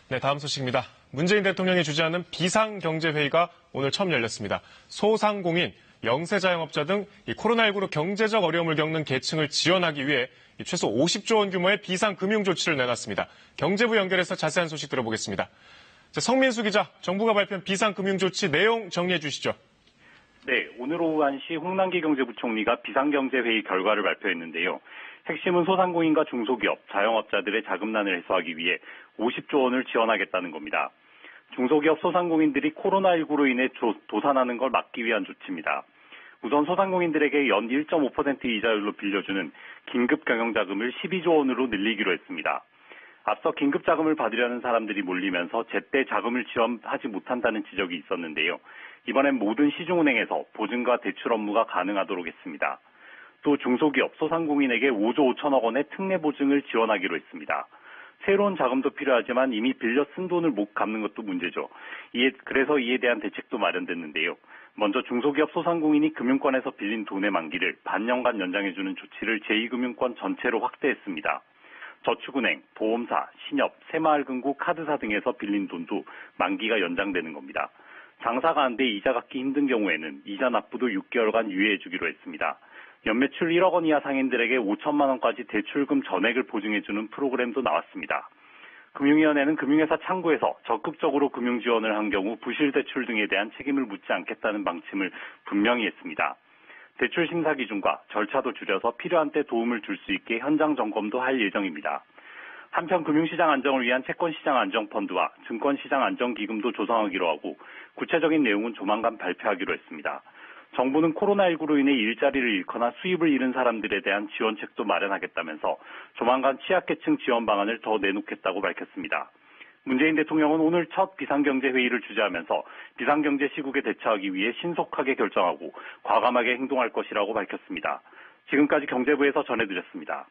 네, 다음 소식입니다. 문재인 대통령이 주재하는 비상경제회의가 오늘 처음 열렸습니다. 소상공인, 영세자영업자 등 코로나19로 경제적 어려움을 겪는 계층을 지원하기 위해 최소 50조 원 규모의 비상금융조치를 내놨습니다. 경제부 연결해서 자세한 소식 들어보겠습니다. 성민수 기자, 정부가 발표한 비상금융조치 내용 정리해 주시죠. 네, 오늘 오후 1시 홍남기 경제부총리가 비상경제회의 결과를 발표했는데요. 핵심은 소상공인과 중소기업, 자영업자들의 자금난을 해소하기 위해 50조 원을 지원하겠다는 겁니다. 중소기업 소상공인들이 코로나19로 인해 도산하는 걸 막기 위한 조치입니다. 우선 소상공인들에게 연 1.5% 이자율로 빌려주는 긴급경영자금을 12조 원으로 늘리기로 했습니다. 앞서 긴급자금을 받으려는 사람들이 몰리면서 제때 자금을 지원하지 못한다는 지적이 있었는데요. 이번엔 모든 시중은행에서 보증과 대출 업무가 가능하도록 했습니다. 또 중소기업, 소상공인에게 5조 5천억 원의 특례 보증을 지원하기로 했습니다. 새로운 자금도 필요하지만 이미 빌려 쓴 돈을 못 갚는 것도 문제죠. 그래서 이에 대한 대책도 마련됐는데요. 먼저 중소기업 소상공인이 금융권에서 빌린 돈의 만기를 반년간 연장해주는 조치를 제2금융권 전체로 확대했습니다. 저축은행, 보험사, 신협, 새마을금고, 카드사 등에서 빌린 돈도 만기가 연장되는 겁니다. 장사가 안 돼 이자 갚기 힘든 경우에는 이자 납부도 6개월간 유예해주기로 했습니다. 연매출 1억 원 이하 상인들에게 5천만 원까지 대출금 전액을 보증해주는 프로그램도 나왔습니다. 금융위원회는 금융회사 창구에서 적극적으로 금융 지원을 한 경우 부실 대출 등에 대한 책임을 묻지 않겠다는 방침을 분명히 했습니다. 대출 심사 기준과 절차도 줄여서 필요한 때 도움을 줄 수 있게 현장 점검도 할 예정입니다. 한편 금융시장 안정을 위한 채권시장 안정펀드와 증권시장 안정기금도 조성하기로 하고 구체적인 내용은 조만간 발표하기로 했습니다. 정부는 코로나19로 인해 일자리를 잃거나 수입을 잃은 사람들에 대한 지원책도 마련하겠다면서 조만간 취약계층 지원 방안을 더 내놓겠다고 밝혔습니다. 문재인 대통령은 오늘 첫 비상경제회의를 주재하면서 비상경제 시국에 대처하기 위해 신속하게 결정하고 과감하게 행동할 것이라고 밝혔습니다. 지금까지 경제부에서 전해드렸습니다.